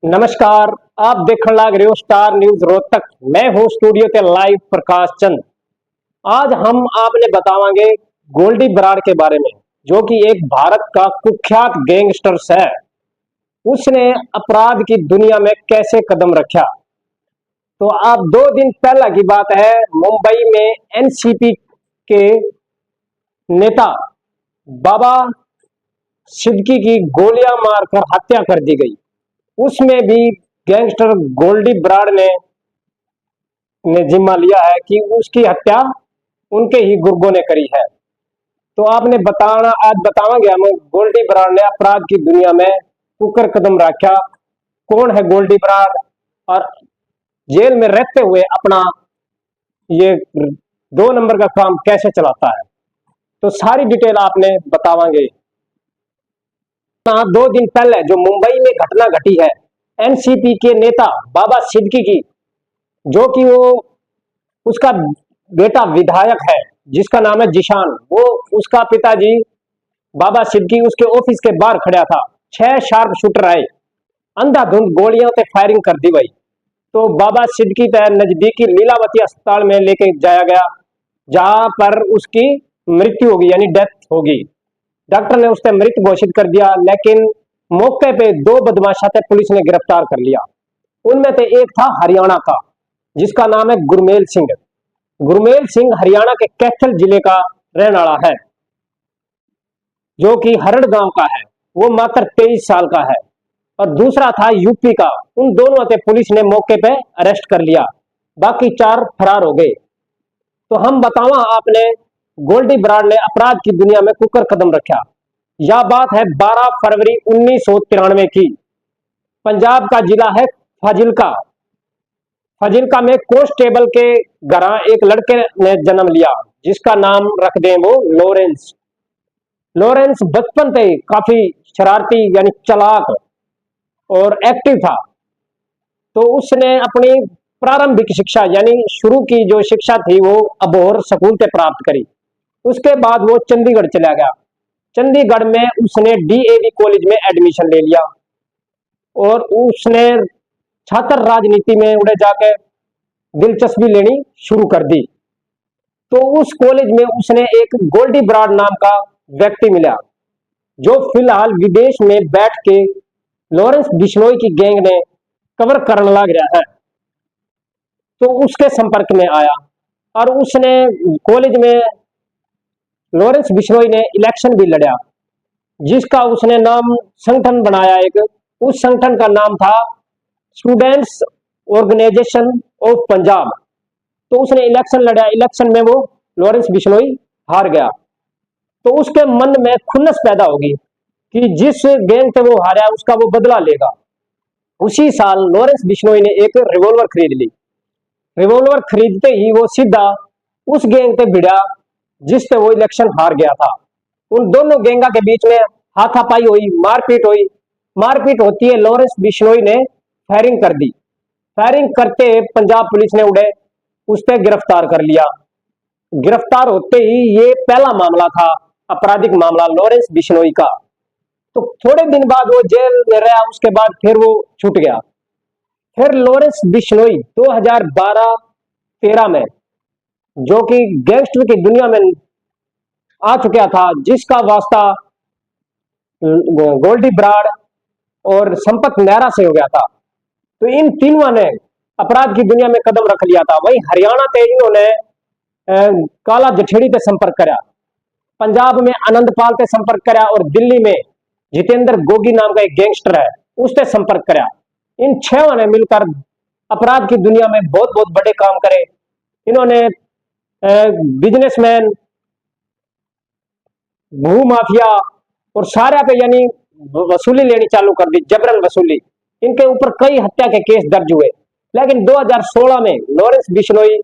नमस्कार। आप देखने लाग रहे हो स्टार न्यूज रोहतक। मैं हूं स्टूडियो के लाइव प्रकाश चंद। आज हम आपने बतावांगे गोल्डी बराड़ के बारे में, जो कि एक भारत का कुख्यात गैंगस्टर्स है। उसने अपराध की दुनिया में कैसे कदम रखा। तो आप 2 दिन पहला की बात है, मुंबई में एनसीपी के नेता बाबा सिद्दीकी की गोलियां मारकर हत्या कर दी गई। उसमें भी गैंगस्टर गोल्डी बराड़ ने जिम्मा लिया है कि उसकी हत्या उनके ही गुर्गों ने करी है। तो आपने बताना आज बतावांगे हम गोल्डी बराड़ ने अपराध की दुनिया में कुकर कदम रखा, कौन है गोल्डी बराड़ और जेल में रहते हुए अपना ये 2 नंबर का काम कैसे चलाता है। तो सारी डिटेल आपने बतावांगे। 2 दिन पहले जो मुंबई में घटना घटी है, एनसीपी के नेता बाबा सिद्दीकी की, जो कि वो उसका बेटा विधायक है जिसका नाम है जिशान, वो उसका पिताजी बाबा सिद्दीकी उसके ऑफिस के बाहर खड़ा था। 6 शार्प शूटर आए, अंधाधुंध गोलियों से फायरिंग कर दी गई। तो बाबा सिद्दीकी तय नजदीकी लीलावती अस्पताल में लेके जाया गया, जहां पर उसकी मृत्यु होगी यानी डेथ होगी। डॉक्टर ने उसे मृत घोषित कर दिया, लेकिन मौके पे 2 बदमाशा थे, पुलिस ने गिरफ्तार कर लिया। उनमें से एक था हरियाणा का, जिसका नाम है गुरमेल सिंह। गुरमेल सिंह हरियाणा के कैथल जिले का रहने वाला है, जो कि हरड़ गांव का है। वो मात्र 23 साल का है। और दूसरा था यूपी का। उन दोनों से पुलिस ने मौके पे अरेस्ट कर लिया, बाकी 4 फरार हो गए। तो हम बतावा आपने गोल्डी बराड़ ने अपराध की दुनिया में कुकर कदम रखा। यह बात है 12 फरवरी 1993 की। पंजाब का जिला है फाजिल्का। फाजिल्का में कांस्टेबल के घर एक लड़के ने जन्म लिया, जिसका नाम रख दें वो लॉरेंस। लॉरेंस बचपन से काफी शरारती यानी चालाक और एक्टिव था। तो उसने अपनी प्रारंभिक शिक्षा यानी शुरू की जो शिक्षा थी वो अबोहर स्कूल से प्राप्त करी। उसके बाद वो चंडीगढ़ चला गया। चंडीगढ़ में उसने डीएवी कॉलेज में एडमिशन ले लिया और उसने छात्र राजनीति में उड़े जाके दिलचस्पी लेनी शुरू कर दी। तो उस कॉलेज में उसने एक गोल्डी बराड़ नाम का व्यक्ति मिला, जो फिलहाल विदेश में बैठ के लॉरेंस बिश्नोई की गैंग ने कवर करने लग रहा है। तो उसके संपर्क में आया और उसने कॉलेज में लॉरेंस बिश्नोई ने इलेक्शन भी लड़ा, जिसका उसने नाम संगठन बनाया एक। उस संगठन का नाम था स्टूडेंट्स ऑर्गेनाइजेशन ऑफ पंजाब। तो उसने इलेक्शन लड़ा, इलेक्शन में वो लॉरेंस बिश्नोई हार गया। तो उसके मन में खुन्नस पैदा होगी कि जिस गैंग से वो हारा उसका वो बदला लेगा। उसी साल लॉरेंस बिश्नोई ने एक रिवॉल्वर खरीद ली। रिवॉल्वर खरीदते ही वो सीधा उस गैंग पे भिड़ा जिससे वो इलेक्शन हार गया था। उन दोनों गैंगा के बीच में हाथापाई हुई, मारपीट हुई। मारपीट होती है, लॉरेंस बिश्नोई ने फायरिंग कर दी। फायरिंग करते पंजाब पुलिस ने उड़े उस पर गिरफ्तार कर लिया। गिरफ्तार होते ही ये पहला मामला था, आपराधिक मामला लॉरेंस बिश्नोई का। तो थोड़े दिन बाद वो जेल में रहा, उसके बाद फिर वो छूट गया। फिर लॉरेंस बिश्नोई 2012-13 में, जो कि गैंगस्टर की दुनिया में आ चुका था, जिसका वास्ता गोल्डी बराड़ और संपत नेहरा से हो गया था। तो इन तीनों ने अपराध की दुनिया में कदम रख लिया था। वहीं हरियाणा से इन्होंने काला जठेड़ी पे संपर्क करा, पंजाब में आनंदपाल से संपर्क करा और दिल्ली में जितेंद्र गोगी नाम का एक गैंगस्टर है उससे संपर्क करा। इन 6 ने मिलकर अपराध की दुनिया में बहुत बहुत बड़े काम करे। इन्होंने बिजनेसमैन, भू माफिया और सारा पे यानी वसूली लेनी चालू कर दी, जबरन वसूली। इनके ऊपर कई हत्या के केस दर्ज हुए। लेकिन 2016 में लॉरेंस बिश्नोई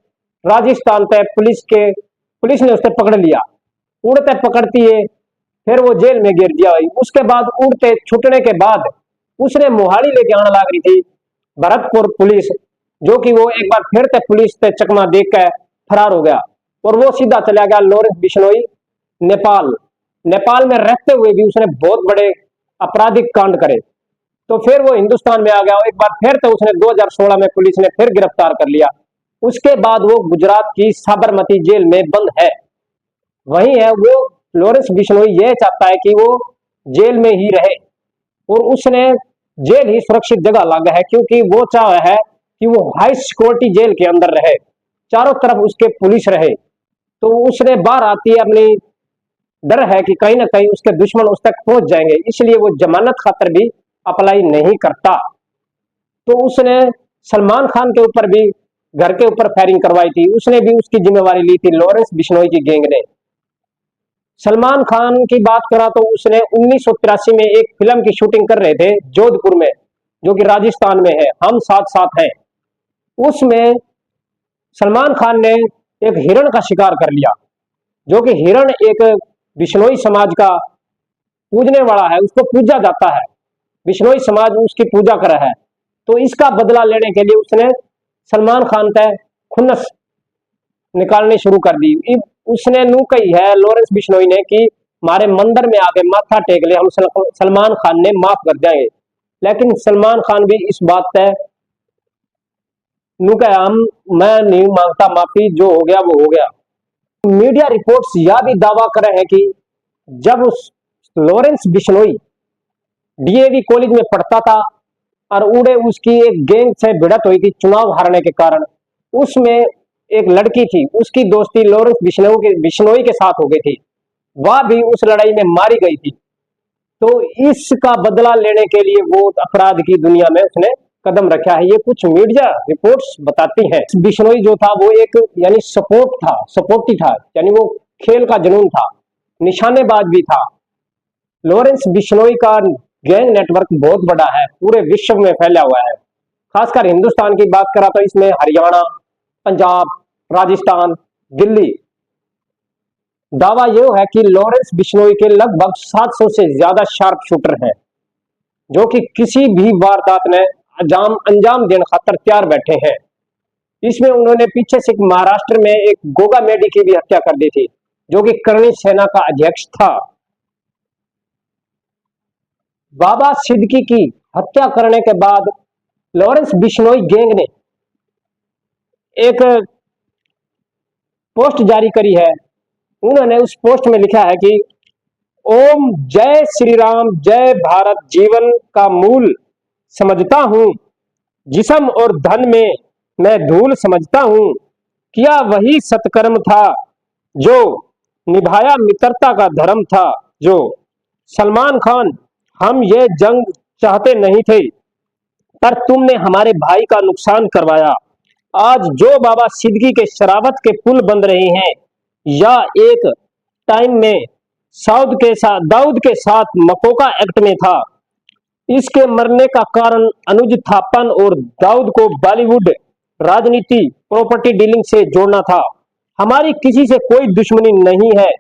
राजस्थान पे पुलिस ने उसे पकड़ लिया। उड़ते पकड़ती है, फिर वो जेल में गिर दिया। उसके बाद उड़ते छूटने के बाद उसने मोहाली लेके आने लग रही थी भरतपुर पुलिस, जो कि वो एक बार फिर से पुलिस से चकमा देख कर फरार हो गया और वो सीधा चला गया लॉरेंस बिश्नोई नेपाल। नेपाल में रहते हुए भी उसने बहुत बड़े आपराधिक कांड करे। तो फिर वो हिंदुस्तान में आ गया। एक बार फिर तो उसने 2016 में पुलिस ने फिर गिरफ्तार कर लिया। उसके बाद वो गुजरात की साबरमती जेल में बंद है। वही है वो लॉरेंस बिश्नोई यह चाहता है कि वो जेल में ही रहे और उसने जेल ही सुरक्षित जगह लगा है, क्योंकि वो चाह है कि वो हाई सिक्योरिटी जेल के अंदर रहे, चारों तरफ उसके पुलिस रहे। तो उसने बाहर आती है अपनी डर है कि कहीं ना कहीं उसके दुश्मन उस तक पहुंच जाएंगे, इसलिए वो जमानत खातर भी अप्लाई नहीं करता। तो उसने सलमान खान के ऊपर भी घर के ऊपर फायरिंग करवाई थी, उसने भी उसकी जिम्मेवारी ली थी लॉरेंस बिश्नोई की गैंग ने। सलमान खान की बात करा तो उसने 1983 में एक फिल्म की शूटिंग कर रहे थे जोधपुर में, जो कि राजस्थान में है, हम साथ साथ हैं। उसमें सलमान खान ने एक हिरण का शिकार कर लिया, जो कि हिरण एक बिश्नोई समाज का पूजने वाला है, उसको पूजा जाता है, बिश्नोई समाज उसकी पूजा कर है। तो इसका बदला लेने के लिए उसने सलमान खान पे खुन्नस निकालनी शुरू कर दी। उसने नू कही है लॉरेंस बिश्नोई ने कि हमारे मंदिर में आके माथा टेक ले, हम सलमान खान ने माफ कर जाएंगे। लेकिन सलमान खान भी इस बात पे नू कहा हम मैं नहीं मांगता माफी, जो हो गया वो हो गया। मीडिया रिपोर्ट्स यह भी दावा कर रहे हैं कि जब उस लॉरेंस बिश्नोई डीएवी कॉलेज में पढ़ता था और उड़े उसकी एक गैंग से भिड़त हुई थी चुनाव हारने के कारण। उसमें एक लड़की थी, उसकी दोस्ती लॉरेंस बिश्नोई के साथ हो गई थी, वह भी उस लड़ाई में मारी गई थी। तो इसका बदला लेने के लिए वो अपराध की दुनिया में उसने कदम रखा है, ये कुछ मीडिया रिपोर्ट्स बताती हैं। बिश्नोई जो था वो एक यानी सपोर्टी था, यानी वो खेल का जुनून था, निशानेबाज भी था। लॉरेंस बिश्नोई का गैंग नेटवर्क बहुत बड़ा है, पूरे विश्व में फैला हुआ है। खासकर हिंदुस्तान की बात करा तो इसमें हरियाणा, पंजाब, राजस्थान, दिल्ली। दावा यह है कि लॉरेंस बिश्नोई के लगभग 700 से ज्यादा शार्प शूटर हैं, जो कि किसी भी वारदात में अंजाम देने खातर तैयार बैठे हैं। इसमें उन्होंने पीछे से महाराष्ट्र में एक गोगा मेडी की भी हत्या कर दी थी, जो कि करणी सेना का अध्यक्ष था। बाबा सिद्दीकी की हत्या करने के बाद लॉरेंस बिश्नोई गैंग ने एक पोस्ट जारी करी है। उन्होंने उस पोस्ट में लिखा है कि ओम जय श्री राम जय भारत जीवन का मूल समझता हूं, जिस्म और धन में मैं धूल समझता हूं, किया वही सत्कर्म था जो निभाया मित्रता का धर्म था जो। सलमान खान, हम ये जंग चाहते नहीं थे, पर तुमने हमारे भाई का नुकसान करवाया। आज जो बाबा सिद्दीकी के शरावत के पुल बन रहे हैं, या एक टाइम में दाऊद के साथ मकोका एक्ट में था। इसके मरने का कारण अनुज थापन और दाऊद को बॉलीवुड राजनीति प्रॉपर्टी डीलिंग से जोड़ना था। हमारी किसी से कोई दुश्मनी नहीं है,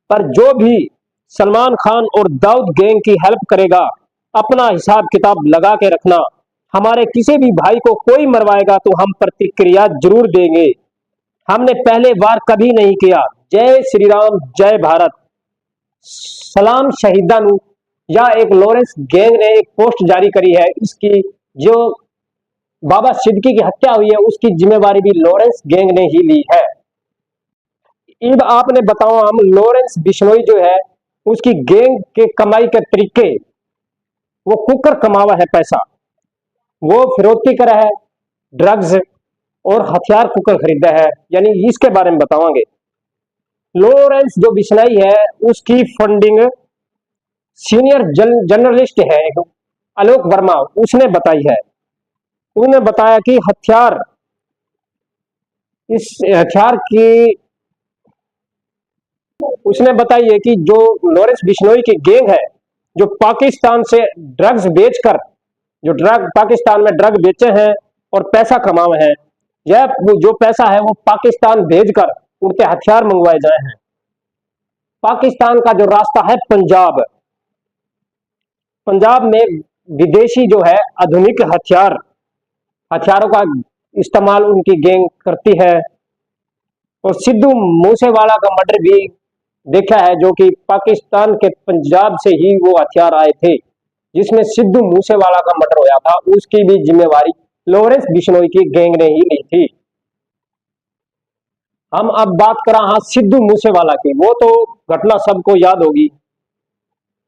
पर जो भी सलमान खान और दाऊद गैंग की हेल्प करेगा, अपना हिसाब किताब लगा के रखना। हमारे किसी भी भाई को कोई मरवाएगा तो हम प्रतिक्रिया जरूर देंगे। हमने पहले वार कभी नहीं किया। जय श्री राम जय भारत। सलाम शहीदानु। या एक लॉरेंस गैंग ने एक पोस्ट जारी करी है। इसकी जो बाबा सिद्दीकी की हत्या हुई है उसकी जिम्मेवारी भी लॉरेंस गैंग ने ही ली है। अब आपने बताओ हम लॉरेंस बिश्नोई जो है उसकी गैंग के कमाई के तरीके, वो कुकर कमावा है पैसा, वो फिरौती करा है, ड्रग्स और हथियार कुकर खरीदा है, यानी इसके बारे में बताओगे। लॉरेंस जो बिश्नोई है उसकी फंडिंग सीनियर जर्नलिस्ट है आलोक वर्मा, उसने बताई है। उन्होंने बताया कि इस हथियार की उसने बताई है कि जो लॉरेंस बिश्नोई की गैंग है, जो पाकिस्तान से ड्रग्स बेचकर पाकिस्तान में ड्रग बेचे हैं और पैसा कमाए हैं, यह जो पैसा है वो पाकिस्तान भेजकर उनके हथियार मंगवाए जाए हैं। पाकिस्तान का जो रास्ता है पंजाब में विदेशी जो है आधुनिक हथियारों का इस्तेमाल उनकी गैंग करती है। और सिद्धू मूसेवाला का मर्डर भी देखा है, जो कि पाकिस्तान के पंजाब से ही वो हथियार आए थे, जिसमें सिद्धू मूसेवाला का मर्डर होया था, उसकी भी जिम्मेवारी लॉरेंस बिश्नोई की गैंग ने ही ली थी। हम अब बात करा हाँ सिद्धू मूसेवाला की, वो तो घटना सबको याद होगी।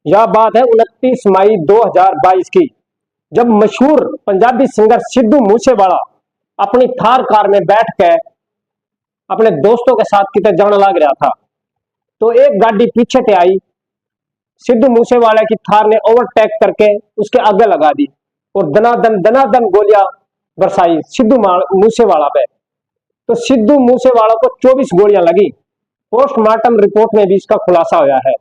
यह बात है 29 मई 2022 की, जब मशहूर पंजाबी सिंगर सिद्धू मूसेवाला अपनी थार कार में बैठ के अपने दोस्तों के साथ कितने जाने लग रहा था, तो एक गाड़ी पीछे से आई। सिद्धू मूसेवाला की थार ने ओवरटेक करके उसके आगे लगा दी और दनादन गोलियां बरसाई सिद्धू मूसेवाला पे। तो सिद्धू मूसेवाला को 24 गोलियां लगी। पोस्टमार्टम रिपोर्ट में भी इसका खुलासा होया है।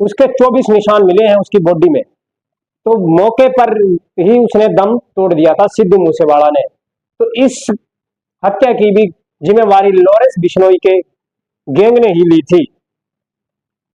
उसके 24 निशान मिले हैं उसकी बॉडी में। तो मौके पर ही उसने दम तोड़ दिया था सिद्धू मूसेवाला ने। तो इस हत्या की भी जिम्मेवारी लॉरेंस बिश्नोई के गैंग ने ही ली थी।